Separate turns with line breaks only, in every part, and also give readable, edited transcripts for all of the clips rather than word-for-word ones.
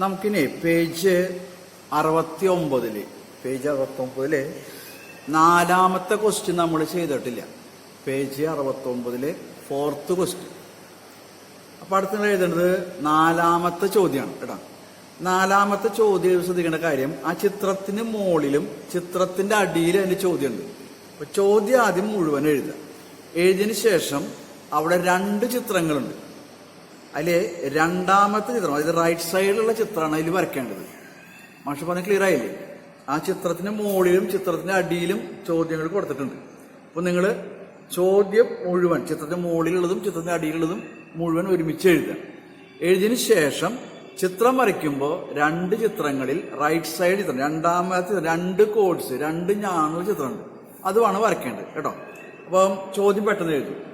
നമുക്കിനി page 69 page 69 നാലാമത്തെ question നമ്മൾ ചെയ്തിട്ടില്ല. Page 69 4th question. അപ്പൊ അടുത്ത എഴുതേണ്ടത് നാലാമത്തെ ചോദ്യമാണ് കേട്ടോ. നാലാമത്തെ ചോദ്യം ശ്രദ്ധിക്കേണ്ട കാര്യം, ആ ചിത്രത്തിന് മുകളിലും ചിത്രത്തിന്റെ അടിയിലും അതിന്റെ ചോദ്യമുണ്ട്. അപ്പൊ ചോദ്യം ആദ്യം മുഴുവൻ എഴുതുക. എഴുതിയതിനു ശേഷം അവിടെ 2 ചിത്രങ്ങളുണ്ട്. അതില് രണ്ടാമത്തെ ചിത്രം, അതായത് റൈറ്റ് സൈഡിലുള്ള ചിത്രമാണ് അതിൽ വരയ്ക്കേണ്ടത്. മാഷ് പറഞ്ഞ ക്ലിയർ ആയില്ലേ? ആ ചിത്രത്തിന് മുകളിലും ചിത്രത്തിന്റെ അടിയിലും ചോദ്യങ്ങൾ കൊടുത്തിട്ടുണ്ട്. അപ്പൊ നിങ്ങൾ ചോദ്യം മുഴുവൻ, ചിത്രത്തിന്റെ മുകളിലുള്ളതും ചിത്രത്തിന്റെ അടിയിലുള്ളതും മുഴുവൻ ഒരുമിച്ച് എഴുതുക. എഴുതിയതിനു ശേഷം ചിത്രം വരയ്ക്കുമ്പോൾ 2 ചിത്രങ്ങളിൽ റൈറ്റ് സൈഡ് ചിത്രം, രണ്ടാമത്തെ 2 കോഡ്സ്, 2 ഞാനുള്ള ചിത്രമുണ്ട്, അതുമാണ് വരയ്ക്കേണ്ടത് കേട്ടോ. അപ്പം ചോദ്യം പെട്ടെന്ന് എഴുതും.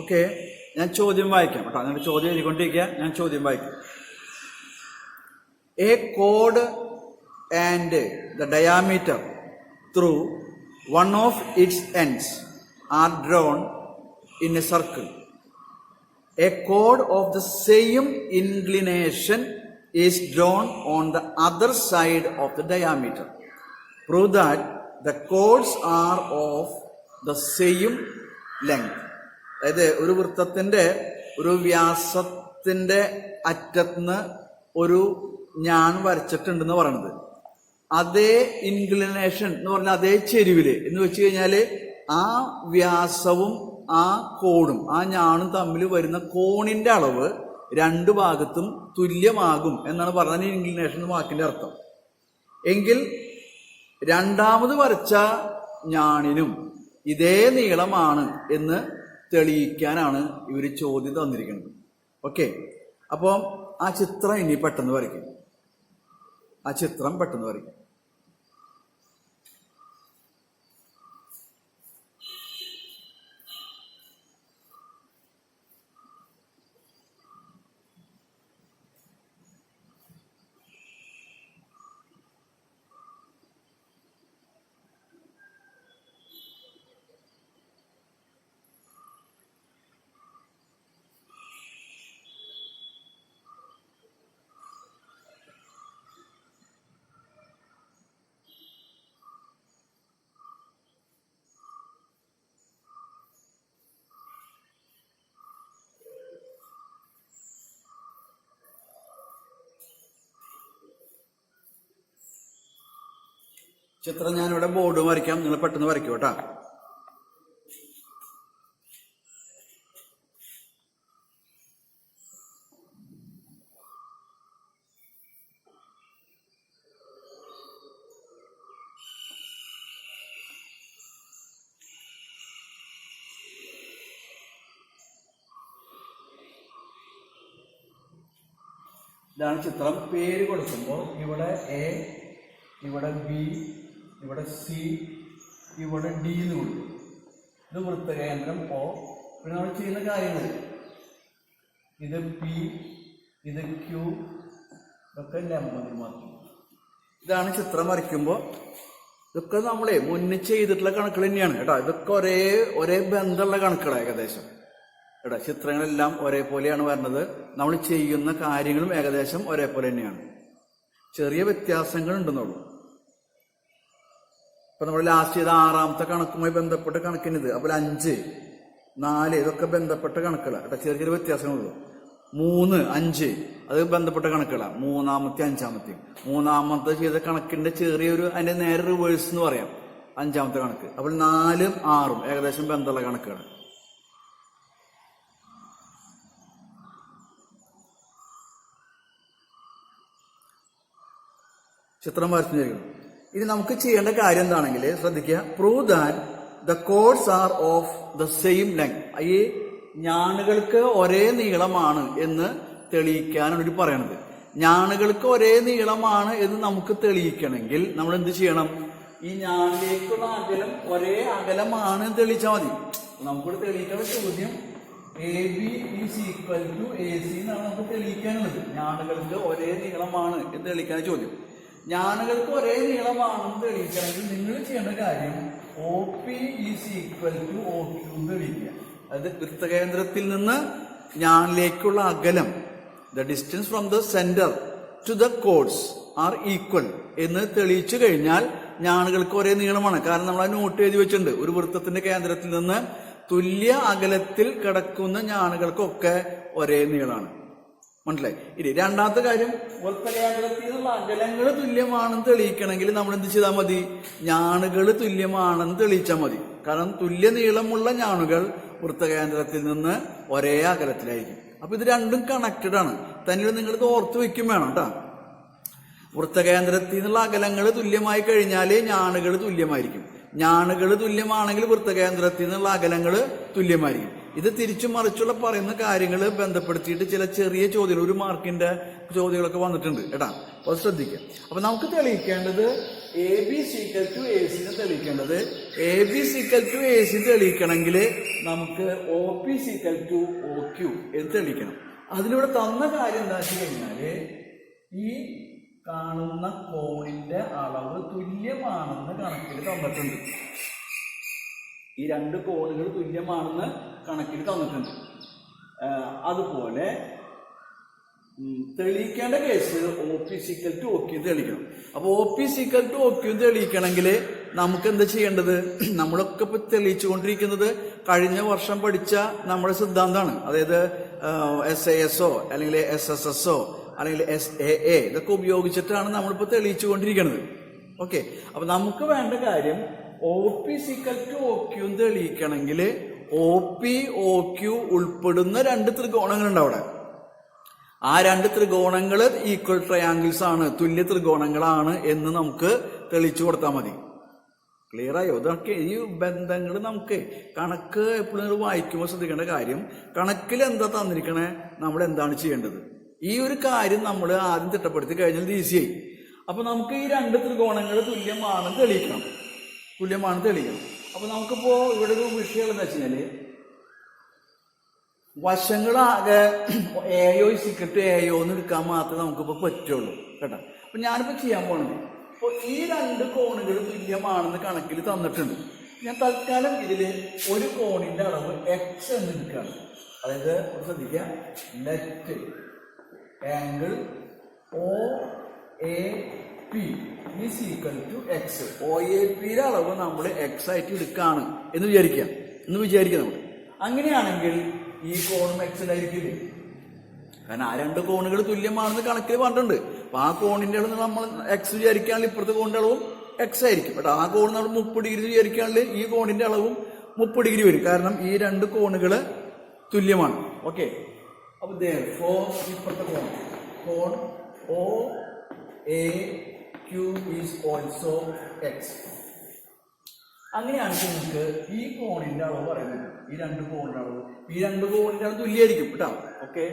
ഓക്കെ, ഞാൻ ചോദ്യം വായിക്കാം കേട്ടോ. നിങ്ങൾ ചോദ്യം എഴുതിക്കൊണ്ടിരിക്കുക, ഞാൻ ചോദ്യം വായിക്കാം. എ കോഡ് and the diameter through one of its ends are drawn in a circle. A കോഡ് of the same inclination is drawn on the other side of the diameter. Prove that the chords are of the same length. അതായത് ഒരു വൃത്തത്തിന്റെ ഒരു വ്യാസത്തിന്റെ അറ്റത്തുനിന്ന് ഒരു ഞാൻ വരച്ചിട്ടുണ്ടെന്ന് പറയണത്, അതേ inclination എന്ന് പറഞ്ഞാൽ അതേ ചെരുവില് എന്ന് വെച്ച് കഴിഞ്ഞാല് ആ വ്യാസവും ആ കോണും ആ ഞാണും തമ്മിൽ വരുന്ന കോണിന്റെ അളവ് 2 ഭാഗത്തും തുല്യമാകും എന്നാണ് പറഞ്ഞ ഇൻക്ലിനേഷൻ വാക്കിന്റെ അർത്ഥം. എങ്കിൽ രണ്ടാമത് വരച്ച ഞാണിനും ഇതേ നീളമാണ് എന്ന് തെളിയിക്കാനാണ് ഇവർ ചോദ്യം തന്നിരിക്കുന്നത്. ഓക്കെ, അപ്പോൾ ആ ചിത്രം ഇനി പെട്ടെന്ന് വരയ്ക്കും. ചിത്രം ഞാനിവിടെ ബോർഡ് വരയ്ക്കാം, നിങ്ങൾ പെട്ടെന്ന് വരയ്ക്കൂ കേട്ടാ. ഇതാണ് ചിത്രം. പേര് കൊടുക്കുമ്പോൾ ഇവിടെ എ, ഇവിടെ ബി, ഇവിടെ സി, ഇവിടെ ഡി എന്ന് കൊടുക്കും. ഇത് വൃത്തകേന്ദ്രം ഒ. പിന്നെ നമ്മൾ ചെയ്യുന്ന കാര്യങ്ങൾ, ഇത് പി, ഇത് ക്യൂ, ഇതൊക്കെ ലംബങ്ങൾ മാത്രം. ഇതാണ് ചിത്രം വരയ്ക്കുമ്പോൾ. ഇതൊക്കെ നമ്മളെ മുന്നിൽ ചെയ്തിട്ടുള്ള കണക്കുകൾ തന്നെയാണ് കേട്ടോ. ഇതൊക്കെ ഒരേ ബന്ധമുള്ള കണക്കുകളാണ് ഏകദേശം കേട്ടോ. ചിത്രങ്ങളെല്ലാം ഒരേപോലെയാണ് വരുന്നത്. നമ്മൾ ചെയ്യുന്ന കാര്യങ്ങളും ഏകദേശം ഒരേപോലെ തന്നെയാണ്. ചെറിയ വ്യത്യാസങ്ങൾ ഉണ്ടെന്നുള്ളൂ. ഇപ്പൊ നമ്മൾ ലാസ്റ്റ് ചെയ്ത 6ാമത്തെ കണക്കുമായി ബന്ധപ്പെട്ട കണക്കിനിത്, അപ്പോൾ 5, 4 ഇതൊക്കെ ബന്ധപ്പെട്ട കണക്കുകളാണ് കേട്ടോ. ചെറിയ ചെറിയ വ്യത്യാസങ്ങളുള്ളൂ. 3, 5 അത് ബന്ധപ്പെട്ട കണക്കുകളാണ്. 3ാമത്തെ 5ാമത്തെ. 3ാമത്തെ ചെയ്ത കണക്കിന്റെ ചെറിയൊരു അതിന്റെ നേരെ റിവേഴ്സ് എന്ന് പറയാം 5ാമത്തെ കണക്ക്. അപ്പോൾ 4ഉം 6ഉം ഏകദേശം ബന്ധമുള്ള കണക്കുകളാണ്. ചിത്രം വരച്ചിരിക്കണം. ഇനി നമുക്ക് ചെയ്യേണ്ട കാര്യം എന്താണെങ്കിൽ ശ്രദ്ധിക്കുക. Prove that the chords are of the same length. ഈ ഞാണുകൾക്ക് ഒരേ നീളമാണ് എന്ന് തെളിയിക്കാനാണ് ഒരു പറയണത്. ഞാണുകൾക്ക് ഒരേ നീളമാണ് എന്ന് നമുക്ക് തെളിയിക്കണമെങ്കിൽ നമ്മൾ എന്ത് ചെയ്യണം? ഈ ഞാണിലേക്കുള്ള അകലം ഒരേ അകലമാണ് എന്ന് തെളിയിച്ചാൽ മതി. നമുക്കിവിടെ തെളിയിക്കേണ്ട ചോദ്യം AB is equal to AC എന്നാണ് നമുക്ക് തെളിയിക്കാനുള്ളത്. ഞാണുകൾക്ക് ഒരേ നീളമാണ് എന്ന് തെളിയിക്കാൻ ചോദ്യം. ഞാണുകൾക്ക് ഒരേ നീളമാണെന്ന് തെളിയിക്കണമെങ്കിൽ നിങ്ങൾ ചെയ്യേണ്ട കാര്യം OP is equal to OQ എന്ന് തെളിയിക്കുക. അതായത് വൃത്തകേന്ദ്രത്തിൽ നിന്ന് ഞാണിലേക്കുള്ള അകലം, the distance from the centre to the chords are equal എന്ന് തെളിയിച്ചു കഴിഞ്ഞാൽ ഞാണുകൾക്ക് ഒരേ നീളമാണ്. കാരണം നമ്മൾ ആ നോട്ട് എഴുതി വെച്ചിട്ടുണ്ട്. ഒരു വൃത്തത്തിന്റെ കേന്ദ്രത്തിൽ നിന്ന് തുല്യ അകലത്തിൽ കിടക്കുന്ന ഞാണുകൾക്കൊക്കെ ഒരേ നീളമാണ്. മനസ്സിലായി? ഇനി രണ്ടാമത്തെ കാര്യം, വൃത്തകേന്ദ്രത്തിൽ നിന്നുള്ള അകലങ്ങൾ തുല്യമാണെന്ന് തെളിയിക്കണമെങ്കിൽ നമ്മൾ എന്ത് ചെയ്താൽ മതി? ഞാണുകൾ തുല്യമാണെന്ന് തെളിയിച്ചാൽ മതി. കാരണം തുല്യ നീളമുള്ള ഞാണുകൾ വൃത്തകേന്ദ്രത്തിൽ നിന്ന് ഒരേ അകലത്തിലായിരിക്കും. അപ്പൊ ഇത് രണ്ടും കണക്റ്റഡ് ആണ്. തന്നെ നിങ്ങൾ ഇത് ഓർത്ത് വെക്കും വേണം കേട്ടോ. വൃത്തകേന്ദ്രത്തിൽ നിന്നുള്ള അകലങ്ങൾ തുല്യമായി കഴിഞ്ഞാൽ ഞാണുകൾ തുല്യമായിരിക്കും. ഞാണുകൾ തുല്യമാണെങ്കിൽ വൃത്തകേന്ദ്രത്തിൽ നിന്നുള്ള അകലങ്ങൾ തുല്യമായിരിക്കും. ഇത് തിരിച്ചും മറിച്ചുള്ള പറയുന്ന കാര്യങ്ങൾ ബന്ധപ്പെടുത്തിയിട്ട് ചില ചെറിയ ചോദ്യങ്ങൾ, 1 മാർക്കിന്റെ ചോദ്യങ്ങളൊക്കെ വന്നിട്ടുണ്ട് കേട്ടാ. അപ്പോൾ ശ്രദ്ധിക്കുക. അപ്പൊ നമുക്ക് തെളിയിക്കേണ്ടത് AB ഈക്വൽ ടു AC തെളിയിക്കേണ്ടത് AB ഈക്വൽ ടു AC തെളിയിക്കണമെങ്കിൽ നമുക്ക് OP ഈക്വൽ ടു OQ എന്ന് തെളിയിക്കണം. അതിലൂടെ തന്ന കാര്യം എന്താ വെച്ച് കഴിഞ്ഞാല് ഈ കാണുന്ന കോണിന്റെ അളവ് തുല്യമാണെന്ന് കണക്കിൽ തന്നിട്ടുണ്ട്. ഈ 2 കോണുകൾ തുല്യമാണെന്ന് കണക്കിൽ തന്നിട്ടുണ്ട്. അതുപോലെ തെളിയിക്കേണ്ട case OP equal to OQ തെളിയിക്കണം. അപ്പൊ OP ഈക്വൽ ടു OQ തെളിയിക്കണമെങ്കിൽ നമുക്ക് എന്താ ചെയ്യേണ്ടത്? നമ്മളൊക്കെ ഇപ്പൊ തെളിയിച്ചുകൊണ്ടിരിക്കുന്നത് കഴിഞ്ഞ വർഷം പഠിച്ച നമ്മുടെ സിദ്ധാന്തമാണ്. അതായത് SAS-ഓ അല്ലെങ്കിൽ SSS-ഓ അല്ലെങ്കിൽ SAA ഇതൊക്കെ ഉപയോഗിച്ചിട്ടാണ് നമ്മളിപ്പോ തെളിയിച്ചുകൊണ്ടിരിക്കുന്നത്. ഓക്കെ, അപ്പൊ നമുക്ക് വേണ്ട കാര്യം OP ഈക്വൽ ടു OQ തെളിയിക്കണമെങ്കിൽ OP OQ ഉൾപ്പെടുന്ന 2 ത്രികോണങ്ങളുണ്ട് അവിടെ. ആ 2 ത്രികോണങ്ങൾ ഈക്വൽ ട്രയാങ്കിൾസ് ആണ്, തുല്യ ത്രികോണങ്ങളാണ് എന്ന് നമുക്ക് തെളിയിച്ചു കൊടുത്താൽ മതി. ക്ലിയർ ആയോ? ഇതൊക്കെ ഈ ബന്ധങ്ങൾ നമുക്ക് കണക്ക് എപ്പോഴും വായിക്കുമ്പോൾ ശ്രദ്ധിക്കേണ്ട കാര്യം, കണക്കിൽ എന്താ തന്നിരിക്കണേ, നമ്മൾ എന്താണ് ചെയ്യേണ്ടത്, ഈ ഒരു കാര്യം നമ്മൾ ആദ്യം തിട്ടപ്പെടുത്തി കഴിഞ്ഞാൽ ഈസിയായി. അപ്പൊ നമുക്ക് ഈ 2 ത്രികോണങ്ങൾ തുല്യമാണെന്ന് തെളിയിക്കണം. അപ്പൊ നമുക്കിപ്പോ ഇവിടെ ഒരു വിഷയം എന്താ വെച്ച് കഴിഞ്ഞാല് വശങ്ങളാകെ AO ഈക്വൽ ടു AO എന്ന് എടുക്കാൻ മാത്രമേ നമുക്കിപ്പോ പറ്റുള്ളൂ കേട്ടോ. അപ്പൊ ഞാനിപ്പോ ചെയ്യാൻ പോണത്, അപ്പൊ ഈ 2 കോണുകൾ തുല്യമാണെന്ന് കണക്കിൽ തന്നിട്ടുണ്ട്. ഞാൻ തൽക്കാലം ഇതില് ഒരു കോണിന്റെ അളവ് X എന്ന് എടുക്കുകയാണ്. അതായത് ശ്രദ്ധിക്കുക, let angle OAP is equal to X. OAPയുടെ അളവ് നമ്മൾ X ആയിട്ട് എടുക്കുകയാണ് എന്ന് വിചാരിക്കുക നമ്മൾ. അങ്ങനെയാണെങ്കിൽ ഈ കോണും Xലായിരിക്കില്ലേ? കാരണം ആ 2 കോണുകൾ തുല്യമാണെന്ന് കണക്കിൽ പറഞ്ഞിട്ടുണ്ട്. അപ്പൊ ആ കോണിന്റെ അളവ് നമ്മൾ X വിചാരിക്കുകയാണെങ്കിൽ ഇപ്പുറത്തെ കോണിന്റെ അളവും X ആയിരിക്കും. ബട്ട് ആ കോൺ നമ്മൾ 30 ഡിഗ്രി വിചാരിക്കുകയാണെങ്കിൽ ഈ കോണിന്റെ അളവും 30 ഡിഗ്രി വരും. കാരണം ഈ 2 കോണുകള് തുല്യമാണ്. ഓക്കെ, അപ്പൊ ഇപ്പുറത്തെ കോൺ OAQ ഈസ് ഓൾസോ X. അങ്ങനെയാണെങ്കിൽ നമുക്ക് ഈ കോണിന്റെ അളവ് പറയുന്നത്, ഈ 2 കോണിന്റെ അളവ്, ഈ 2 കോണിന്റെ അളവ് തുല്യമായിരിക്കും കേട്ടോ. ഓക്കെ,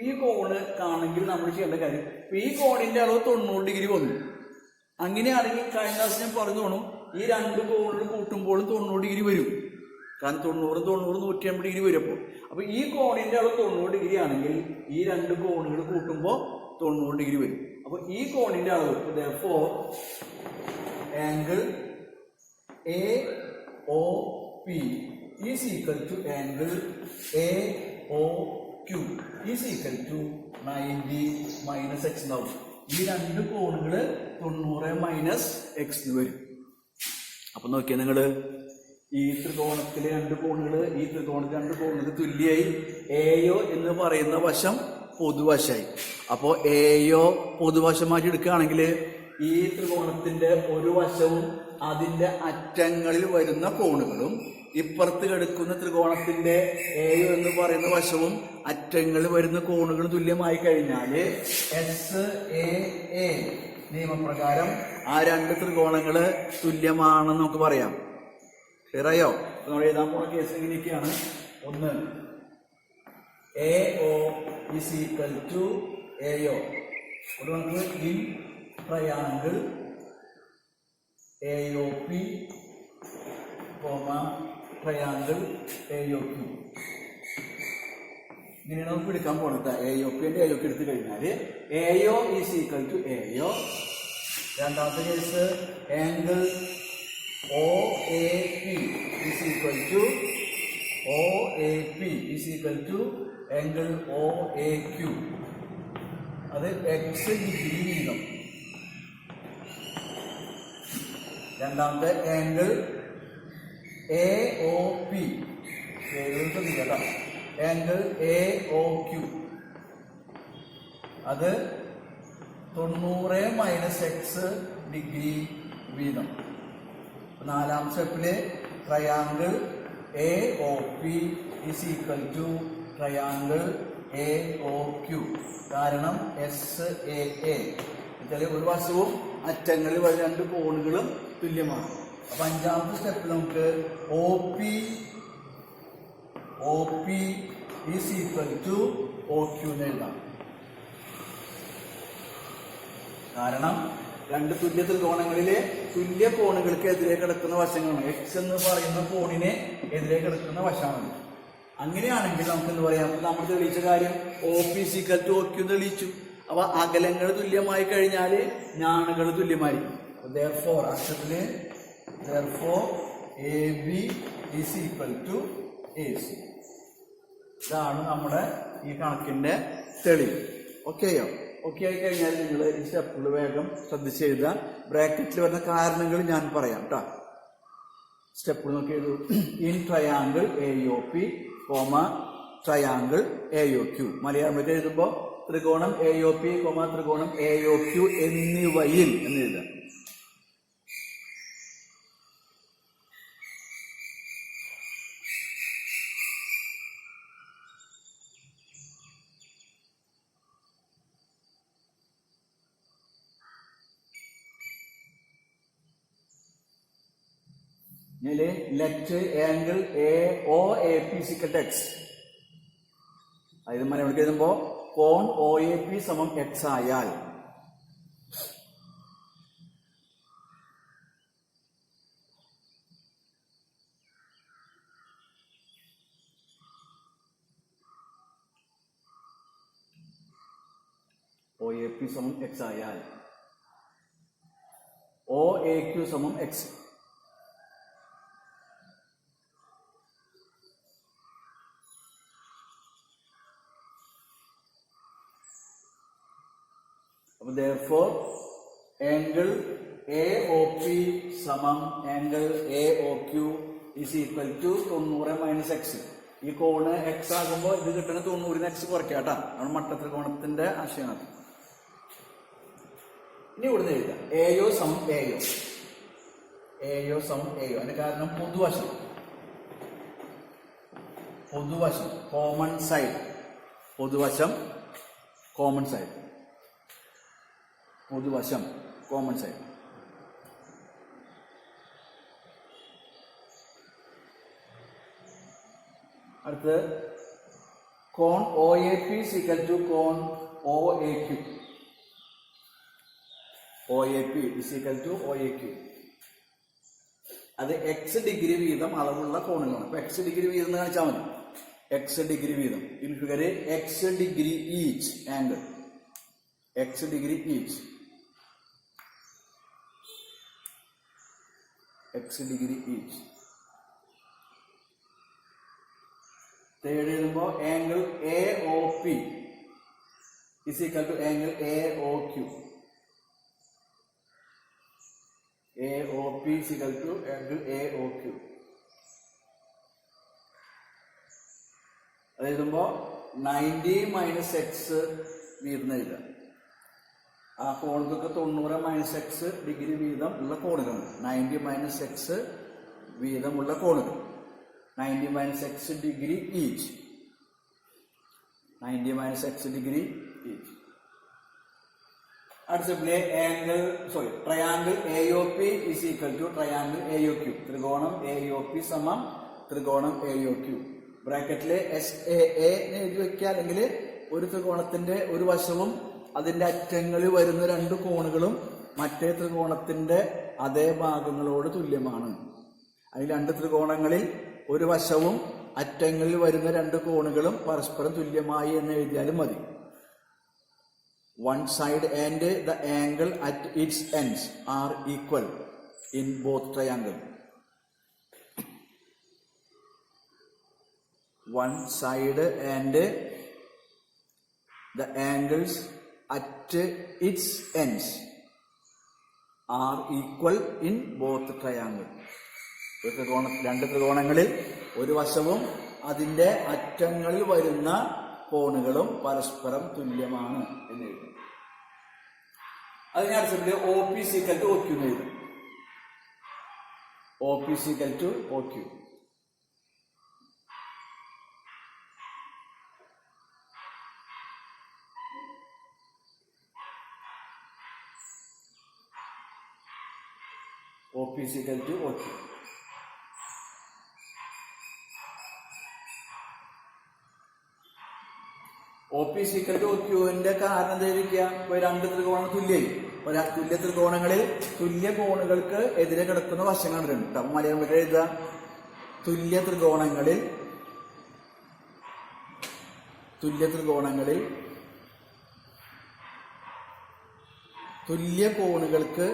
ഈ കോണ് കാണെങ്കിൽ നമ്മൾ ചെയ്യേണ്ട കാര്യം, ഈ കോണിന്റെ അളവ് 90 ഡിഗ്രി വന്നു. അങ്ങനെയാണെങ്കിൽ കഴിഞ്ഞ ദിവസം ഞാൻ പറഞ്ഞു തോന്നും, ഈ 2 കോണുകൾ കൂട്ടുമ്പോഴും 90 ഡിഗ്രി വരും. കാരണം 90 150 ഡിഗ്രി വരും. അപ്പൊ ഈ കോണിന്റെ അളവ് 90 ഡിഗ്രി ആണെങ്കിൽ ഈ 2 കോണുകൾ കൂട്ടുമ്പോൾ 90 ഡിഗ്രി വരും. അപ്പൊ ഈ കോണിന്റെ അളവ് angle AOP is equal to angle AOQ is equal to 90 minus X എന്നാവും. ഈ 2 കോണുകള് 90 മൈനസ് X വരും. അപ്പൊ നോക്കിയാ നിങ്ങള്, ഈ ത്രികോണത്തിലെ 2 കോണുകള്, ഈ ത്രികോണത്തിൽ 2 കോണുകൾ തുല്യായി. AO എന്ന് പറയുന്ന വശം പൊതുവശമായി. അപ്പോ AO പൊതുവശമാക്കി എടുക്കുകയാണെങ്കിൽ ഈ ത്രികോണത്തിന്റെ ഒരു വശവും അതിന്റെ അറ്റങ്ങളിൽ വരുന്ന കോണുകളും ഇപ്പുറത്ത് കിടക്കുന്ന ത്രികോണത്തിന്റെ AO എന്ന് പറയുന്ന വശവും അറ്റങ്ങളിൽ വരുന്ന കോണുകളും തുല്യമായി കഴിഞ്ഞാല് SAA നിയമപ്രകാരം ആ രണ്ട് ത്രികോണങ്ങള് തുല്യമാണെന്ന് നമുക്ക് പറയാം. ക്ലിയറായോ? നമ്മൾ എഴുതാൻ പോകുന്ന കേസ് ഇങ്ങനെയൊക്കെയാണ്. ഒന്ന്, AO is equal to AO. ഇവിടെ നമുക്ക് in triangle AOP, triangle AOQ. ഇങ്ങനെയാണ് നമുക്ക് എടുക്കാൻ പോകുന്നത്. AOP and AOQ എടുത്തു കഴിഞ്ഞാൽ AO is equal to AO. രണ്ടാമത്തെ case angle OAP is equal to angle OAQ. അത് x ഡിഗ്രി വീതം. രണ്ടാമത്തെ ആംഗിൾ AOP, ആംഗിൾ AOQ, അത് 90 - x ഡിഗ്രി വീതം. നാലാം സ്റ്റെപ്പില് triangle AOP is equal to triangle AOQ. കാരണം SAA ഒരു വശവും അറ്റങ്ങളിൽ വഴി രണ്ട് കോണുകളും തുല്യമാണ്. അപ്പൊ അഞ്ചാമത്തെ സ്റ്റെപ്പിൽ നമുക്ക് OP is equal to OQ എന്ന് എഴുതാം. കാരണം രണ്ട് തുല്യ ത്രികോണങ്ങളിലെ തുല്യ കോണുകൾക്ക് എതിരെ കിടക്കുന്ന വശങ്ങളാണ്. X എന്ന് പറയുന്ന കോണിനെ എതിരെ കിടക്കുന്ന വശമാണ്. അങ്ങനെയാണെങ്കിൽ നമുക്ക് എന്ത് പറയാം? നമ്മൾ തെളിയിച്ച കാര്യം OP is equal to OQ തെളിയിച്ചു. അപ്പൊ അകലങ്ങൾ തുല്യമായി കഴിഞ്ഞാൽ ഞാണുകൾ തുല്യമായിരിക്കും. therefore അക്ഷരത്തില് AB is equal to AC. ഇതാണ് നമ്മുടെ ഈ കണക്കിന്റെ തെളിവ്. ഓക്കെയോ? ഓക്കെ ആയി കഴിഞ്ഞാൽ നിങ്ങൾ ഈ സ്റ്റെപ്പുകൾ വേഗം ശ്രദ്ധിച്ച് എഴുതുക. ബ്രാക്കറ്റിൽ വരുന്ന കാരണങ്ങൾ ഞാൻ പറയാം കേട്ടോ. സ്റ്റെപ്പുകൾ നോക്കി എഴുതൂ. In triangle AOP, triangle AOQ. മലയാളത്തിൽ എഴുതുമ്പോൾ ത്രികോണം AOP, ത്രികോണം AOQ എന്നിവയിൽ എന്ന് എഴുതാം. Let angle OAP = X. അതായത് മലയാളത്തിൽ എഴുതുമ്പോ കോൺ OAP = X ആയാൽ OAP = X ആയാൽ OAQ = X. therefore angle AOP = angle AOQ is equal to 90 - x. ഈ കോണ് X ആകുമ്പോൾ ഇത് കിട്ടുന്ന 90 X കുറയ്ക്കാം കേട്ടാ. നമ്മുടെ മട്ടത്രികോണത്തിന്റെ ആശയമാണ്. ഇനി ഇവിടുന്ന് എഴുതാം AO = AO. അതിന്റെ കാരണം പൊതുവശം കോമൺ സൈഡ്. പൊതുവശം കോമൺ സൈഡ്. അടുത്ത് കോൺ OAP = കോൺ OAQ. OAP = OAQ. അത് X ഡിഗ്രി വീതം അളവുള്ള കോണുകളാണ്. അപ്പൊ X ഡിഗ്രി വീതം എന്ന് കാണിച്ചാൽ മതി. X ഡിഗ്രി വീതം. In figure X degree each angle. X degree each. Third എഴുതുമ്പോൾ angle AOP = angle AOQ. AOP = angle AOQ. അത് എഴുതുമ്പോ 90 - x വീതം എഴുതാം. ആ കോണുകൾക്ക് 90 - x ഡിഗ്രി വീതം ഉള്ള കോണുകൾ. 90 - x വീതമുള്ള കോണുകൾ. 90 - x ഡിഗ്രി ഈച്ച്. അടുത്ത triangle A O P is equal to triangle A O Q. ത്രികോണം എ ഒ പി സമം ത്രികോണം എ ഒ ക്യൂ. ബ്രാക്കറ്റില് SAA എഴുതി വെക്കുക. അല്ലെങ്കിൽ ഒരു ത്രികോണത്തിന്റെ ഒരു വശവും അതിന്റെ അറ്റങ്ങളിൽ വരുന്ന രണ്ട് കോണുകളും മറ്റേ ത്രികോണത്തിന്റെ അതേ ഭാഗങ്ങളോട് തുല്യമാണ്. അതിൽ രണ്ട് ത്രികോണങ്ങളിൽ ഒരു വശവും അറ്റങ്ങളിൽ വരുന്ന രണ്ട് കോണുകളും പരസ്പരം തുല്യമായി എന്ന് എഴുതിയാലും മതി. One side and the angle at its ends are equal in both triangles. One side and the angles at its ends are equal in both triangles. രണ്ട് ത്രികോണങ്ങളിൽ ഒരു വശവും അതിന്റെ അറ്റങ്ങളിൽ വരുന്ന കോണുകളും പരസ്പരം തുല്യമാണ് എന്ന് എഴുതും. അതിനടുത്ത് OP = OQ എന്ന് എഴുതും. OP = OQ. OP = OQ. OP = OQന്റെ കാരണം എന്തായിരിക്കുക? രണ്ട് ത്രികോണം തുല്യമായി. തുല്യ ത്രികോണങ്ങളിൽ തുല്യ കോണുകൾക്ക് എതിരെ കിടക്കുന്ന വശങ്ങൾ രണ്ട്. അപ്പൊ മലയാളം എഴുതുക. തുല്യ ത്രികോണങ്ങളിൽ തുല്യ കോണുകൾക്ക്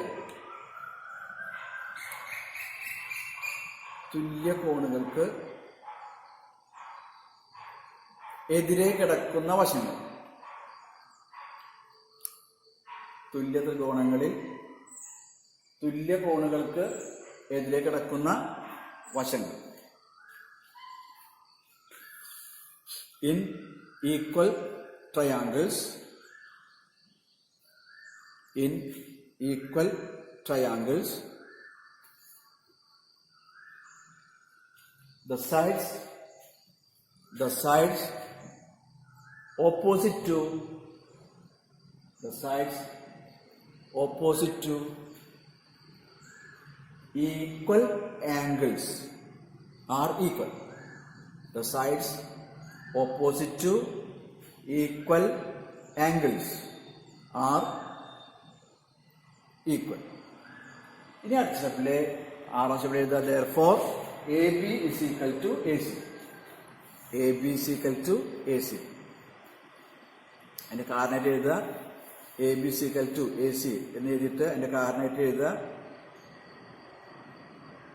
എതിരെ കിടക്കുന്ന വശങ്ങൾ. തുല്യ ത്രികോണങ്ങളിൽ തുല്യ കോണുകൾക്ക് എതിരെ കിടക്കുന്ന വശങ്ങൾ. In equal triangles, the sides opposite to equal angles are equal. The sides opposite to equal angles are equal. ഇനി അടുത്ത സ്റ്റെപ്പിലെ 6ാം സ്റ്റെപ്പിൽ എഴുതുക. Therefore AB is equal to AC. AB is equal to AC. അതിന്റെ കാരണമായിട്ട് എഴുതുക. AB is equal to AC എന്ന് എഴുതിയിട്ട് അതിന്റെ കാരണമായിട്ട് എഴുതുക.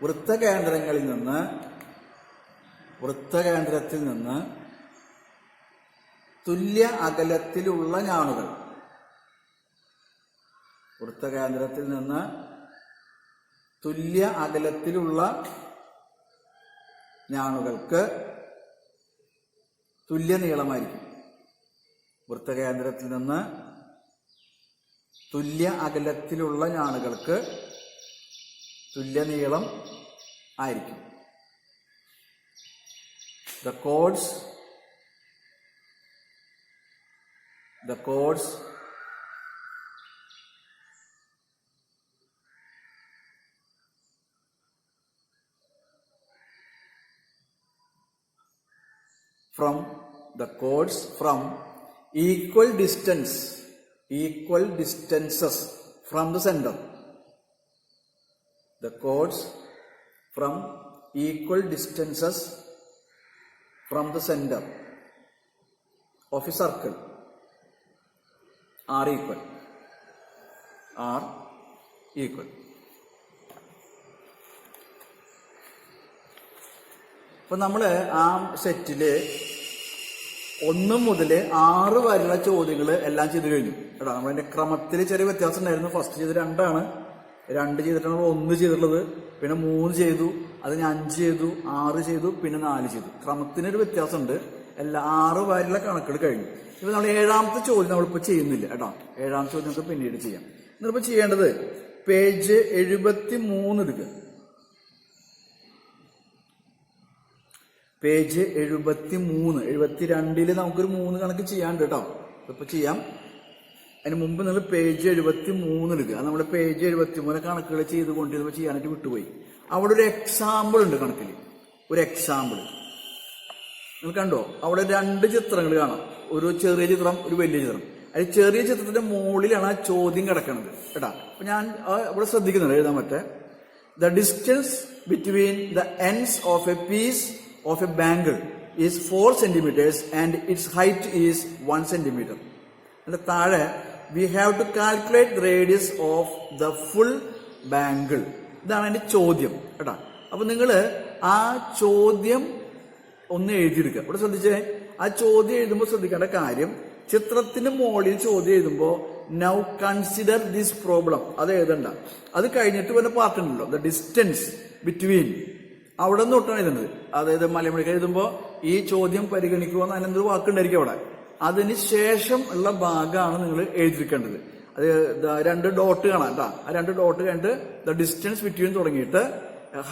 വൃത്തകേന്ദ്രത്തിൽ നിന്ന് തുല്യ അകലത്തിലുള്ള ഞാണുകൾ. വൃത്തകേന്ദ്രത്തിൽ നിന്ന് തുല്യ അകലത്തിലുള്ള ഞാണുകൾക്ക് തുല്യ നീളമായിരിക്കും. വൃത്തകേന്ദ്രത്തിൽ നിന്ന് തുല്യ അകലത്തിലുള്ള ഞാണുകൾക്ക് തുല്യ നീളം ആയിരിക്കും. The chords from equal distances from the center. The chords from equal distances from the center of a circle are equal. ഇപ്പൊ നമ്മള് ആ സെറ്റില് 1 മുതൽ 6 വരെയുള്ള ചോദ്യങ്ങൾ എല്ലാം ചെയ്തു കഴിഞ്ഞു കേട്ടോ. നമ്മളതിന്റെ ക്രമത്തിൽ ചെറിയ വ്യത്യാസം ഉണ്ടായിരുന്നു. ഫസ്റ്റ് ചെയ്ത് 2 ആണ്. 2 ചെയ്തിട്ടാണ് 1 ചെയ്തിട്ടുള്ളത്. പിന്നെ 3 ചെയ്തു, അത് ഞാൻ 5 ചെയ്തു, 6 ചെയ്തു, പിന്നെ 4 ചെയ്തു. ക്രമത്തിനൊരു വ്യത്യാസമുണ്ട്. എല്ലാ 6 വരെയുള്ള കണക്കുകൾ കഴിഞ്ഞു. ഇപ്പൊ നമ്മൾ 7ാമത്തെ ചോദ്യം നമ്മളിപ്പോൾ ചെയ്യുന്നില്ല കേട്ടോ. 7ാമത്തെ ചോദ്യം നമുക്ക് പിന്നീട് ചെയ്യാം. എന്നിട്ടിപ്പോൾ ചെയ്യേണ്ടത് പേജ് 73 എടുക്കുക. പേജ് 73. 72 നമുക്കൊരു 3 കണക്ക് ചെയ്യാണ്ട് കേട്ടോ. ഇപ്പൊ ചെയ്യാം. അതിന് മുമ്പ് നിങ്ങൾ പേജ് 73 എടുക്കുക. അത് നമ്മൾ പേജ് 73 കണക്കുകൾ ചെയ്തുകൊണ്ടിരുന്നപ്പോൾ ചെയ്യാനായിട്ട് വിട്ടുപോയി. അവിടെ ഒരു എക്സാമ്പിൾ ഉണ്ട് കണക്കിൽ, ഒരു എക്സാമ്പിൾ നിങ്ങൾ കണ്ടോ? അവിടെ 2 ചിത്രങ്ങൾ കാണാം, ഒരു ചെറിയ ചിത്രം, ഒരു വലിയ ചിത്രം. അത് ചെറിയ ചിത്രത്തിന്റെ മുകളിലാണ് ആ ചോദ്യം കിടക്കുന്നത് കേട്ടാ. അപ്പൊ ഞാൻ ഇവിടെ ശ്രദ്ധിക്കുന്നുണ്ട്, എഴുതാൻ പറ്റേ the distance between the ends of a piece of a bangle is 4 centimetres and its height is 1 centimetre. അതിന്റെ താഴെ we have to calculate the radius of the full bangle. ഇതാണ് അതിന്റെ ചോദ്യം കേട്ടാ. അപ്പൊ നിങ്ങള് ആ ചോദ്യം ഒന്ന് എഴുതിയെടുക്കുക. ഇവിടെ ശ്രദ്ധിച്ചേ, ആ ചോദ്യം എഴുതുമ്പോൾ ശ്രദ്ധിക്കേണ്ട കാര്യം, ചിത്രത്തിന് മുകളിൽ ചോദ്യം എഴുതുമ്പോൾ നൗ കൺസിഡർ ദിസ് പ്രോബ്ലം അത് എഴുതണ്ട. അത് കഴിഞ്ഞിട്ട് വല്ല പാർട്ട് ഉണ്ടല്ലോ, ദ ഡിസ്റ്റൻസ് ബിറ്റ്വീൻ, അവിടെ നിന്ന് തൊട്ടാണ് എഴുതുന്നത്. അതായത് മലയാളം എഴുതുമ്പോൾ ഈ ചോദ്യം പരിഗണിക്കുക എന്ന് അതിനെന്തൊരു വാക്കുണ്ടായിരിക്കും അവിടെ. അതിന് ശേഷം ഉള്ള ഭാഗമാണ് നിങ്ങൾ എഴുതിയിരിക്കേണ്ടത്. അത് 2 ഡോട്ട് കാണാം കേട്ടോ. ആ 2 ഡോട്ട് കഴിഞ്ഞിട്ട് ദ ഡിസ്റ്റൻസ് ബിറ്റ്വീൻ തുടങ്ങിയിട്ട്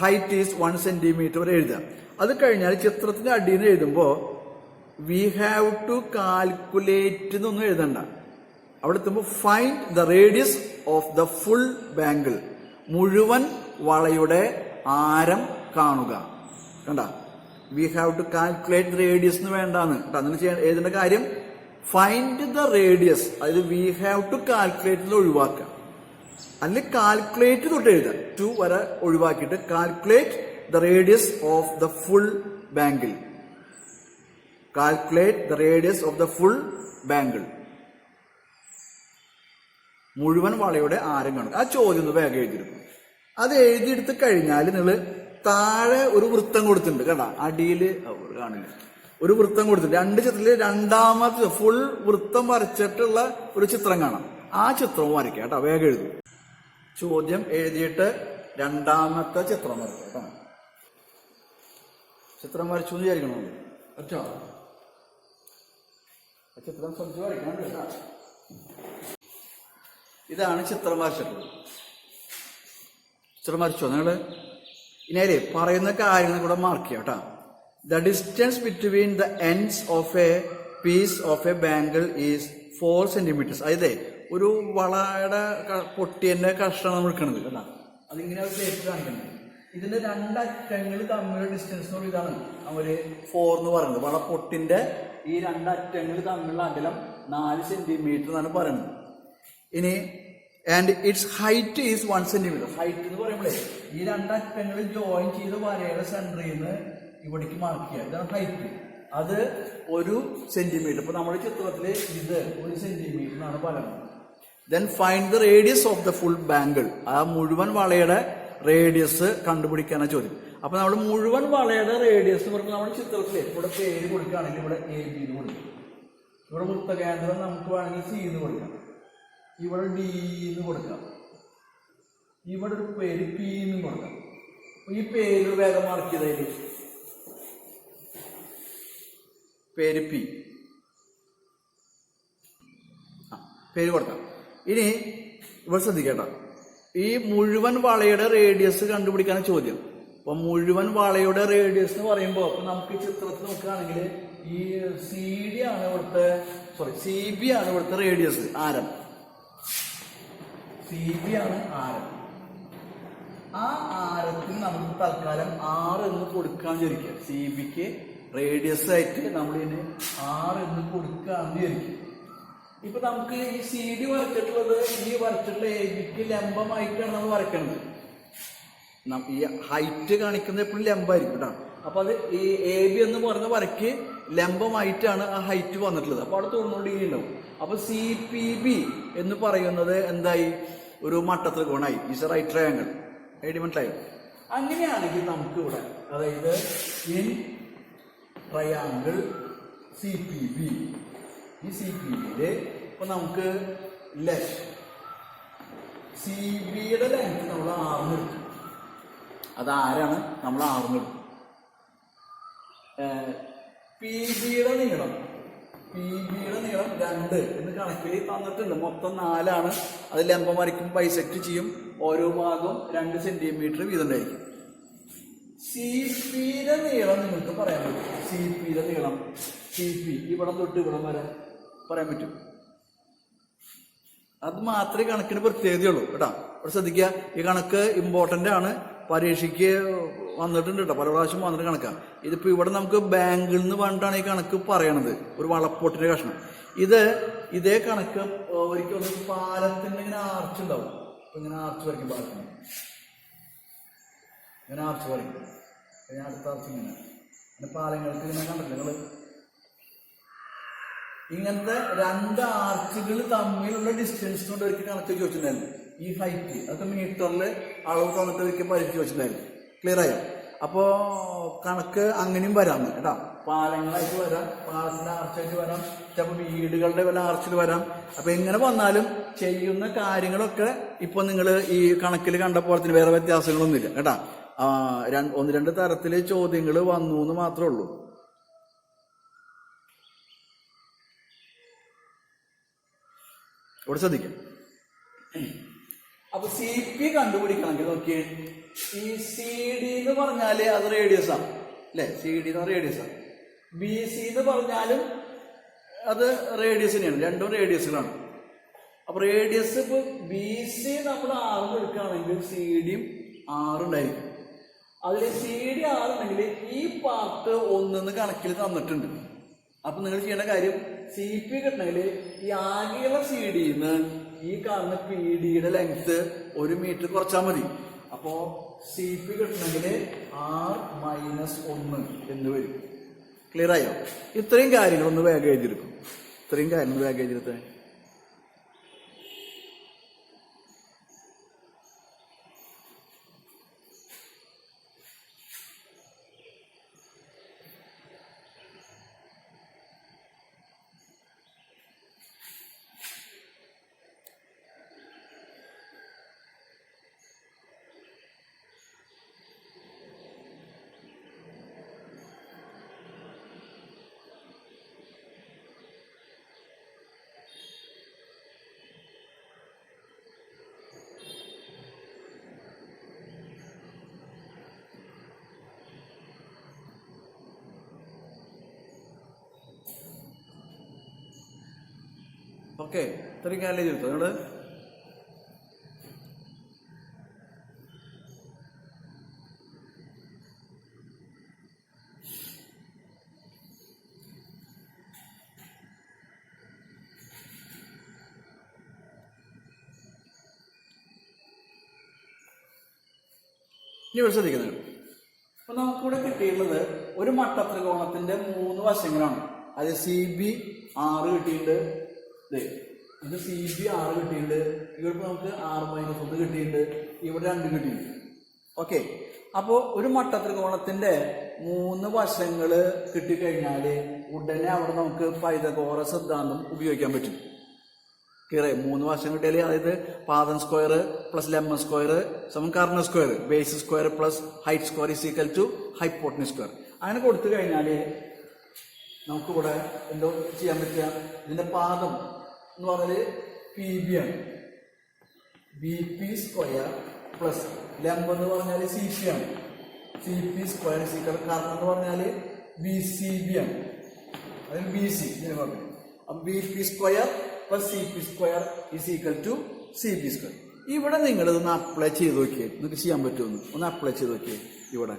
ഹൈറ്റ് ഈസ് 1 സെന്റിമീറ്റർ വരെ എഴുതുക. അത് കഴിഞ്ഞാൽ ചിത്രത്തിന്റെ അടിയിൽ നിന്ന് എഴുതുമ്പോൾ വി ഹാവ് ടു കാൽക്കുലേറ്റ് എന്നൊന്നും എഴുതണ്ട. അവിടെ എത്തുമ്പോൾ find the radius of the full bangle, മുഴുവൻ വളയുടെ ആരം കാണുക. കണ്ട, we have to calculate radius എന്ന് വേണ്ടാന്ന് കേട്ടോ. നിങ്ങൾ എഴുതേണ്ട കാര്യം ഫൈൻഡ് ദ റേഡിയസ്, അതായത് വി ഹാവ് ടു കാൽക്കുലേറ്റ് ഒഴിവാക്കുക. അല്ലെങ്കിൽ കാൽക്കുലേറ്റ് തൊട്ട് എഴുതുക, 2 വരെ ഒഴിവാക്കിയിട്ട് calculate the radius of the full bangle. Calculate the radius of the full bangle, മുഴുവൻ വളയുടെ ആരം കാണുക. ആ ചോദ്യം ഒന്ന് വേഗം എഴുതിയെടുക്കും. അത് എഴുതിയെടുത്ത് കഴിഞ്ഞാൽ നിങ്ങൾ താഴെ ഒരു വൃത്തം കൊടുത്തിട്ടുണ്ട് കേട്ടാ. അടിയിൽ കാണില്ല, ഒരു വൃത്തം കൊടുത്തിട്ടുണ്ട്. 2 ചിത്രത്തില് രണ്ടാമത്തെ ഫുൾ വൃത്തം വരച്ചിട്ടുള്ള ഒരു ചിത്രം കാണാം. ആ ചിത്രവും വരയ്ക്കുക കേട്ടോ. വേഗം എഴുതും. ചോദ്യം എഴുതിയിട്ട് രണ്ടാമത്തെ ചിത്രം വരയ്ക്കുക കേട്ടോ. ചിത്രം വരച്ചു എന്ന് വിചാരിക്കണം പറ്റോ? ചിത്രം ശ്രദ്ധിച്ച് വരയ്ക്കണം കേട്ടോ. ഇതാണ് ചിത്രം വരച്ചിട്ടുള്ളത്. ചിത്രം വരച്ചോ നിങ്ങള്? ഇനി പറയുന്ന കാര്യങ്ങൾ കൂടെ മാർക്ക് ചെയ്യാം കേട്ടോ. The distance between the ends of a piece of a bangle is 4 centimetres. അതായത് ഒരു വളയുടെ പൊട്ടിയന്റെ കഷ്ണം നമ്മൾ എടുക്കണത് കേട്ടോ. അതിങ്ങനെ തേച്ച് കാണിക്കുന്നത്. ഇതിന്റെ 2 അറ്റങ്ങൾ തമ്മിലുള്ള ഡിസ്റ്റൻസ് എന്ന് ഇതാണ് അവര് 4 എന്ന് പറയുന്നത്. വളപ്പൊട്ടിന്റെ ഈ 2 അറ്റങ്ങൾ തമ്മിലുള്ള അകലം 4 സെന്റിമീറ്റർ എന്നാണ് പറയുന്നത്. ഇനി and its height is 1 centimetre. Height എന്ന് പറയുമ്പോഴേ ഈ 2 അറ്റങ്ങൾ ജോയിൻ ചെയ്ത് വരയുടെ സെന്ററിൽ നിന്ന് ഇവിടേക്ക് മാർക്ക് ചെയ്യുക. ഇതാണ് ഹൈറ്റ്. അത് 1 സെന്റിമീറ്റർ. ഇപ്പൊ നമ്മുടെ ചിത്രത്തില് ഇത് 1 സെന്റിമീറ്റർ എന്നാണ് പറയുന്നത്. Then find the radius of the full bangle. ആ മുഴുവൻ വളയുടെ റേഡിയസ് കണ്ടുപിടിക്കാനാണ് ചോദ്യം. അപ്പൊ നമ്മൾ മുഴുവൻ വളയുടെ റേഡിയസ് പറയുമ്പോൾ നമ്മുടെ ചിത്രത്തില് ഇവിടെ പേര് കൊടുക്കുകയാണെങ്കിൽ ഇവിടെ AB എന്ന് കൊടുക്കും. ഇവിടെ വൃത്തകേന്ദ്രം നമുക്ക് വേണമെങ്കിൽ C എന്ന് കൊടുക്കാം. ഇവിടെ D എന്ന് കൊടുക്കാം. ഇവിടെ ഒരു പേര് P എന്നും കൊടുക്കാം. ഈ പേര് വേഗം മാർക്ക് ചെയ്തതിൽ പേര് P പേര് കൊടുക്കാം. ഇനി ഇവിടെ ശ്രദ്ധിക്കട്ടോ, ഈ മുഴുവൻ വളയുടെ റേഡിയസ് കണ്ടുപിടിക്കാനാണ് ചോദ്യം. അപ്പൊ മുഴുവൻ വളയുടെ റേഡിയസ് എന്ന് പറയുമ്പോൾ അപ്പൊ നമുക്ക് ചിത്രത്തിൽ നോക്കുകയാണെങ്കിൽ ഈ CB ആണ് ഇവിടുത്തെ റേഡിയസ്, ആരം. CB ആണ് ആരം. ആ ആരത്തിൽ നമുക്ക് തൽക്കാലം 6 എന്ന് കൊടുക്കാന്ന് വിചാരിക്കുക. CBക്ക് റേഡിയസ് ആയിട്ട് നമ്മൾ ഇതിന് 6 എന്ന് കൊടുക്കാന്ന് വിചാരിക്കും. ഇപ്പൊ നമുക്ക് ഈ CD വരച്ചിട്ടുള്ളത് ഈ വരച്ചിട്ടുള്ള ABക്ക് ലംബമായിട്ടാണ് നമ്മൾ വരയ്ക്കുന്നത്. ഈ ഹൈറ്റ് കാണിക്കുന്നത് എപ്പോഴും ലംബമായിരിക്കും കേട്ടോ. അപ്പൊ അത് ഈ AB എന്ന് പറയുന്ന വരയ്ക്ക് ലംബമായിട്ടാണ് ആ ഹൈറ്റ് വന്നിട്ടുള്ളത്. അപ്പൊ അവിടെ 90 ഡിഗ്രി ഉണ്ടാവും. അപ്പൊ CPB എന്ന് പറയുന്നത് എന്തായി? ഒരു മട്ടത്രികോണായി. Is a right triangle. മനസ്സിലായി? അങ്ങനെയാണെങ്കിൽ നമുക്ക് ഇവിടെ അതായത് ഇൻ ട്രയാങ്കിൾ CPB, ഈ CPBയില് ഇപ്പൊ നമുക്ക് CBയുടെ ലെങ്ത് നമ്മൾ 6 എടുക്കും. അത് ആരാണ്? നമ്മൾ 6 എടുക്കും. PBയുടെ നീളം 2 എന്ന് കണക്കിൽ തന്നിട്ടുണ്ട്. മൊത്തം 4 ആണ്. അത് ലംബം വരയ്ക്കും, ബൈസെക്ട് ചെയ്യും. ഓരോ ഭാഗവും 2 സെന്റിമീറ്റർ വീതം ഉണ്ടായിരിക്കും. CPയുടെ നീളം നിങ്ങൾക്ക് പറയാൻ പറ്റും. CPയുടെ നീളം CP ഇവിടം തൊട്ട് ഇവിടം വരെ പറയാൻ പറ്റും. അത് മാത്രമേ കണക്കിന് പ്രത്യേകതയുള്ളൂ കേട്ടോ. ഇവിടെ ശ്രദ്ധിക്കുക, ഈ കണക്ക് ഇമ്പോർട്ടൻ്റ് ആണ്, പരീക്ഷയ്ക്ക് വന്നിട്ടുണ്ട് കേട്ടോ, പല പ്രാവശ്യം വന്നിട്ട് കണക്കാണ്. ഇതിപ്പോൾ ഇവിടെ നമുക്ക് ബാങ്കിൽ നിന്ന് വേണ്ടിയിട്ടാണ് ഈ കണക്ക് പറയണത്, ഒരു വളപ്പൊട്ടിൻ്റെ കഷ്ണം. ഇതേ കണക്ക് ഒരിക്കലും പാലത്തിൻ്റെ ഇങ്ങനെ ആർച്ച് ഉണ്ടാവും. ഇപ്പം ഇങ്ങനെ ആർച്ച് വരയ്ക്കും, പാലത്തിന് ഇങ്ങനെ ആർച്ച് വരയ്ക്കും. ഞാൻ അടുത്ത ആർച്ച് ഇങ്ങനെ പാലങ്ങൾക്ക് ഇങ്ങനെ കണ്ടില്ല നിങ്ങൾ, ഇങ്ങനത്തെ 2 ആർച്ചുകൾ തമ്മിലുള്ള ഡിസ്റ്റൻസ് കൊണ്ട് ഒരിക്കൽ കണക്ക് ചോദിച്ചിട്ടുണ്ടായിരുന്നു. ഈ ഹൈറ്റ് അതൊക്കെ മീറ്ററിൽ അളവ് തന്നിട്ട് ഒരിക്കൽ പരീക്ഷ ചോദിച്ചിട്ടുണ്ടായിരുന്നു. ക്ലിയർ ആയോ? അപ്പോൾ കണക്ക് അങ്ങനെയും വരാം കേട്ടോ. പാലങ്ങളായിട്ട് വരാം, പാലത്തിന്റെ ആർച്ചായിട്ട് വരാം, ചിലപ്പോൾ വീടുകളുടെ വല്ല ആർച്ചിൽ വരാം. അപ്പൊ എങ്ങനെ വന്നാലും ചെയ്യുന്ന കാര്യങ്ങളൊക്കെ ഇപ്പൊ നിങ്ങൾ ഈ കണക്കിൽ കണ്ട പോലെ തന്നെ വേറെ വ്യത്യാസങ്ങളൊന്നുമില്ല കേട്ടാ. 1-2 തരത്തില് ചോദ്യങ്ങൾ വന്നു എന്ന് മാത്രമേ ഉള്ളൂ. ഇവിടെ ശ്രദ്ധിക്കാം. അപ്പൊ സി പി കണ്ടുപിടിക്കണമെങ്കിൽ നോക്കിയേ, ഈ സി ഡി എന്ന് പറഞ്ഞാല് അത് റേഡിയസ് ആണ് അല്ലെ, സി ഡി എന്ന് റേഡിയസ് ആണ്. ബി സി എന്ന് പറഞ്ഞാലും അത് റേഡിയസ് തന്നെയാണ്, രണ്ടും റേഡിയസുകളാണ്. അപ്പൊ റേഡിയസ് ഇപ്പൊ ബി സി നമ്മൾ 6 എടുക്കുകയാണെങ്കിൽ സി ഡിയും 6 ഉണ്ടായിരിക്കും. അതിൽ സി ഡി 6 ഉണ്ടെങ്കിൽ ഈ പാർട്ട് 1 കണക്കിൽ തന്നിട്ടുണ്ട്. അപ്പൊ നിങ്ങൾ ചെയ്യേണ്ട കാര്യം, സി പി കിട്ടണമെങ്കിൽ ഈ ആകെയുള്ള സി ഡിന്ന് ഈ കാണുന്ന പി ഡിയുടെ ലെങ്ത് 1 മീറ്റർ കുറച്ചാൽ മതി. അപ്പോ സി പി കിട്ടണമെങ്കിൽ R-1 എന്ന് വരും. ക്ലിയർ ആയോ? ഇത്രയും കാര്യങ്ങളൊന്ന് വേഗം എഴുതിയെടുക്കും. ഇത്രയും കാര്യങ്ങൾ വേഗം എഴുതിയെടുത്തേ. ഓക്കെ, ഇത്രയും കാര്യം ചെയ്തു നിങ്ങള്. ഇനി ഇവിടെ ശ്രദ്ധിക്കുന്നത്, അപ്പൊ നമുക്കിവിടെ കിട്ടിയിട്ടുള്ളത് ഒരു മട്ടത്രികോണത്തിന്റെ 3 വശങ്ങളാണ്. അത് സി ബി 6 കിട്ടിയിട്ടുണ്ട്, ഇത് സി ബി 6 കിട്ടിയിട്ടുണ്ട്, ഇവിടെ നമുക്ക് R-1 കിട്ടിയിട്ടുണ്ട്, ഇവിടെ 2 കിട്ടിയിട്ടുണ്ട്. ഓക്കെ, അപ്പോ ഒരു മട്ടത്രികോണത്തിന്റെ 3 വശങ്ങള് കിട്ടിക്കഴിഞ്ഞാല് ഉടനെ അവിടെ നമുക്ക് പൈതഗോറസ് സിദ്ധാന്തം ഉപയോഗിക്കാൻ പറ്റും. ക്ലിയർ? 3 വശം കിട്ടിയാല്, അതായത് പാദം സ്ക്വയർ പ്ലസ് ലെമ്മൻ സ്ക്വയർ സമം കർണ square, base square plus height square is equal to hypotenuse square. അങ്ങനെ കൊടുത്തു കഴിഞ്ഞാല് നമുക്കിവിടെ എന്തോ ചെയ്യാൻ പറ്റുക, ഇതിന്റെ പാദം എന്ന് പറഞ്ഞാല് പി ബി ആണ്, ബി പി സ്ക്വയർ പ്ലസ് ലംബം എന്ന് പറഞ്ഞാല് സി പി ആണ്, സി പി സ്ക്വയർ സീക്വൽ, കാരണം എന്ന് പറഞ്ഞാല് ബി സി ബി ആണ്, അതായത് ബി സി ഇങ്ങനെ പറഞ്ഞു. അപ്പൊ B P square plus C P square is equal to C P square. ഇവിടെ നിങ്ങൾ ഇതൊന്ന് അപ്ലൈ ചെയ്ത് നോക്കിയേ, നിങ്ങൾക്ക് ചെയ്യാൻ പറ്റുമെന്ന് ഒന്ന് അപ്ലൈ ചെയ്ത് നോക്കിയേ. ഇവിടെ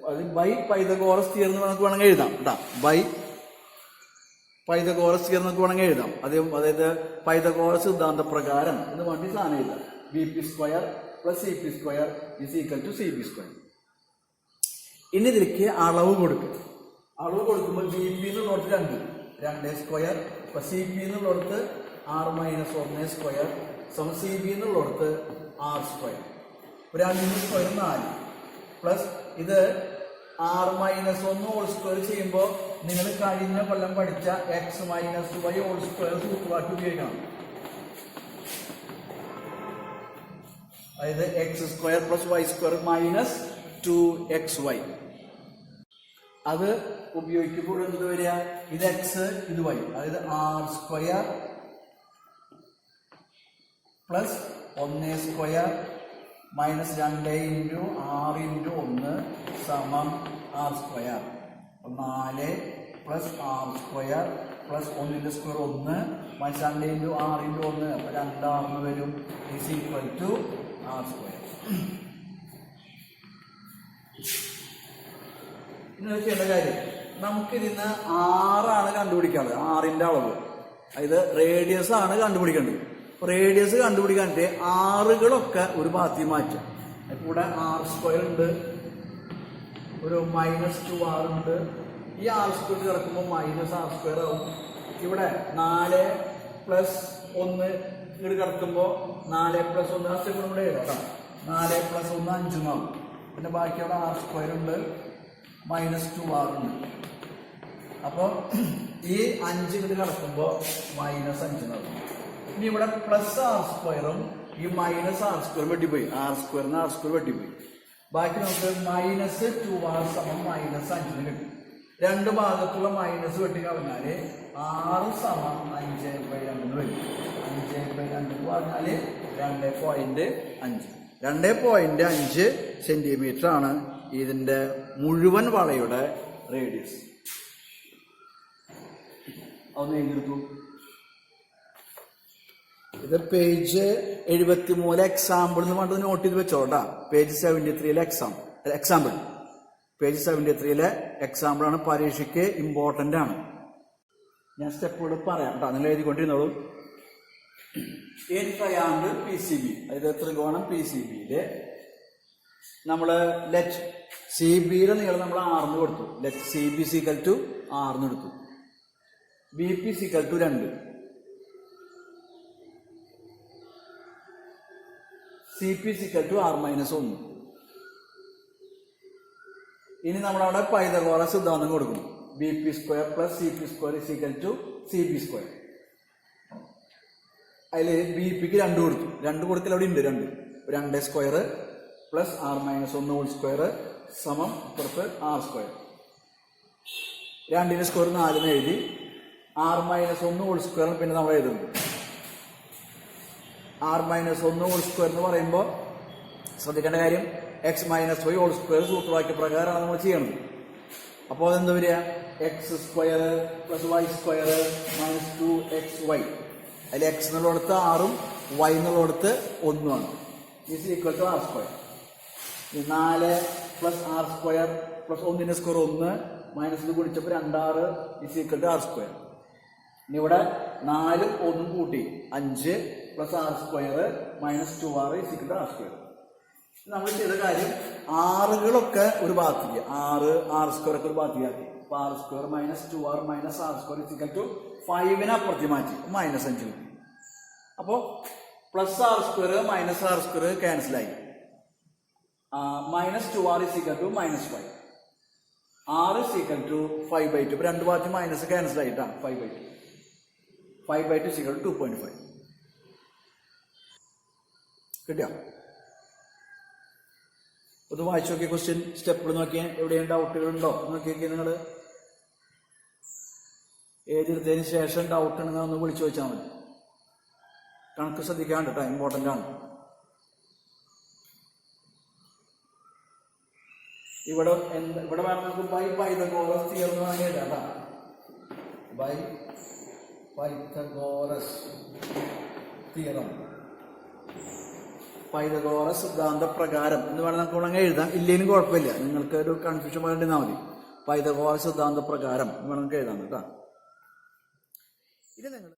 അത് ബൈ പൈതഗോറസ് തിയറം എന്ന് നമുക്ക് വേണമെങ്കിൽ എഴുതാം കേട്ടോ, ബൈ പൈതഗോറസ് തിയറം നമുക്ക് വേണമെങ്കിൽ എഴുതാം. അതായത് പൈതഗോറസ് സിദ്ധാന്ത പ്രകാരം എന്ന് വേണ്ടി സാധനം എഴുതാം. B P square plus C P square is equal to C P square. ഇനി ഇതിലേക്ക് അളവ് കൊടുക്കും. അളവ് കൊടുക്കുമ്പോൾ ബി പി എന്നുള്ളടത്ത് 2 സ്ക്വയർ പ്ലസ് സി പി എന്നുള്ളടത്ത് R-1 സ്ക്വയർ സമം സി ബി എന്നുള്ളടത്ത് R സ്ക്വയർ, 2 സ്ക്വയർ 4 പ്ലസ് ഇത് R-1 ഹോൾ സ്ക്വയർ ചെയ്യുമ്പോൾ നിങ്ങൾ കഴിഞ്ഞ കൊല്ലം പഠിച്ച X-Y ഹോൾ സ്ക്വയർ സൂത്രവാക്യം ഉപയോഗിക്കണം. അതായത് X square plus Y square minus 2xy. അത് ഉപയോഗിക്കുമ്പോൾ എന്ത് വരിക, ഇത് എക്സ് ഇത് വൈ, അതായത് R square plus 1 square minus 2 into R into 1 സമം R square, 4 plus R square plus 1 square 1 minus 2 into 6 into 1 അപ്പോൾ 2 6 വരും is equal to R square. ഇന്ന് ചെയ്യേണ്ട കാര്യം നമുക്കിതിന്ന് 6 കണ്ടുപിടിക്കാനുള്ളത്, 6ന്റെ അളവ്, അതായത് റേഡിയസ് ആണ് കണ്ടുപിടിക്കേണ്ടത്. റേഡിയസ് കണ്ടുപിടിക്കാനായിട്ട് 6കളൊക്കെ ഒരു ഭാഗത്തേക്ക് മാറ്റാം. ഇപ്പോൾ ഇവിടെ ആർ സ്ക്വയർ ഉണ്ട്, ഒരു -2r ഉണ്ട്. ഈ ആർ സ്ക്വയർ കിടക്കുമ്പോൾ മൈനസ് ആർ സ്ക്വയർ ആവും. ഇവിടെ 4 + 1 ഇവിടെ കിടക്കുമ്പോൾ 4 + 1 ആ സ്റ്റെപ്പ് കൂടെ എഴുതാം. 4 + 1 5 ആവും. പിന്നെ ബാക്കി അവിടെ ആർ സ്ക്വയർ ഉണ്ട്, -2r ഉണ്ട്. അപ്പോൾ ഈ 5 ഇവിടെ കിടക്കുമ്പോൾ -5 ആവും. ഇനി ഇവിടെ പ്ലസ് ആർ സ്ക്വയറും ഈ മൈനസ് ആർ സ്ക്വയർ വെട്ടിപ്പോയി, ആർ സ്ക്വയറിന് ആർ സ്ക്വയർ വെട്ടിപ്പോയി. ബാക്കി നമുക്ക് -2r സമം -5 കിട്ടും. രണ്ട് ഭാഗത്തുള്ള മൈനസ് വെട്ടി കളഞ്ഞാൽ 6 സമം 5/2 വരും. 5/2 എന്ന് പറഞ്ഞാൽ 2.5. 2.5 സെന്റിമീറ്റർ ആണ് ഇതിന്റെ മുഴുവൻ വളയുടെ റേഡിയസ്. അതൊന്ന് എഴുതിയെടുത്തു. ഇത് പേജ് 73 എക്സാമ്പിൾ എന്ന് പറഞ്ഞത് നോട്ട് ചെയ്ത് വെച്ചോട്ടാ. Page 73 example. പേജ് 73 എക്സാമ്പിൾ ആണ്, പരീക്ഷയ്ക്ക് ഇമ്പോർട്ടന്റ് ആണ്. ഞാൻ സ്റ്റെപ്പുകൾ പറയാം കേട്ടോ, നിങ്ങൾ എഴുതിക്കൊണ്ടിരുന്നോളൂ. ട്രയാങ്കിൾ PCB, അതായത് ത്രികോണം PCBയില് നമ്മള് ലെറ്റ് CBയുടെ നീളം നമ്മൾ 6 കൊടുത്തു. ലെറ്റ് CB = 6 എടുത്തു. BP = 2, CP = r-1. ഇനി നമ്മളവിടെ പൈതഗോറസ് സിദ്ധാന്തം കൊടുക്കും. BP² + CP² = CB². അതിൽ BPക്ക് 2 കൊടുത്തു. 2 കൊടുക്കൽ അവിടെ ഉണ്ട്. 2² + r-1² സമം പുറത്ത് r². 2ന്റെ സ്ക്വയർ 4 എഴുതി. r-1² പിന്നെ നമ്മൾ എഴുതുന്നു. r-1² എന്ന് പറയുമ്പോൾ ശ്രദ്ധിക്കേണ്ട കാര്യം x-y² സൂത്രവാക്യ പ്രകാരമാണ് നമ്മൾ ചെയ്യണത്. അപ്പോൾ അതെന്താ വരിക? x² + y² - 2xy. അതിൽ x എന്നുള്ളടത്ത് 6ഉം y എന്നുള്ളടത്ത് 1 is equal to r². 4 + r² + 1ന്റെ സ്ക്വയർ 1 മൈനസ് ഇത് കുടിച്ചപ്പോൾ 2r is equal to r². ഇനി ഇവിടെ 4ഉം 1ഉം കൂട്ടി 5 + r² - 2r is equal to r². നമ്മൾ ചെയ്ത കാര്യം 6കളൊക്കെ ഒരു ഭാഗത്തേക്ക്, 6 r² ഒക്കെ ഒരു ഭാഗത്തേക്ക്. അപ്പൊ r² - 2r - r² is equal to 5നെ അപ്പുറത്തി മാറ്റി -5 കിട്ടി. അപ്പോ പ്ലസ് r² - r² ക്യാൻസൽ ആയി. -2r is equal to -5. r is equal to 5/2. ഇപ്പൊ രണ്ട് ഭാഗത്ത് മൈനസ് ക്യാൻസൽ ആയിട്ടാണ് 5/2. 5/2 ഈസ് ഈക്വൽ ടു 2.5. കിട്ടിയോ? ഒന്ന് വായിച്ചു നോക്കിയ ക്വസ്റ്റ്യൻ സ്റ്റെപ്പ് നോക്കിയാൽ എവിടെയും ഡൗട്ടുകൾ ഉണ്ടോ നോക്കിയൊക്കെ നിങ്ങൾ എഴുതിയെടുത്തതിന് ശേഷം ഡൗട്ട് ഉണ്ടെങ്കിൽ ഒന്ന് വിളിച്ചു ചോദിച്ചാൽ മതി. കണക്ക് ശ്രദ്ധിക്കാണ്ട് കേട്ടോ, ഇമ്പോർട്ടൻ്റ് ആണ്. ഇവിടെ വേണം നമുക്ക് ബൈ പൈതഗോറസ് തിയറം എന്ന് വേണമെങ്കിൽ എഴുതാം കേട്ടോ. ബൈ പൈതഗോറസ് തിയറം, പൈതഗോറസ് സിദ്ധാന്ത പ്രകാരം എന്ന് വേണം നമുക്ക് വേണമെങ്കിൽ എഴുതാം. ഇല്ലെങ്കിലും കുഴപ്പമില്ല, നിങ്ങൾക്ക് ഒരു കൺഫ്യൂഷൻ വേണ്ടിരുന്നാൽ മതി. പൈതഗോറസ് സിദ്ധാന്ത പ്രകാരം വേണം നമുക്ക് എഴുതാം കേട്ടോ. ഇത് നിങ്ങൾ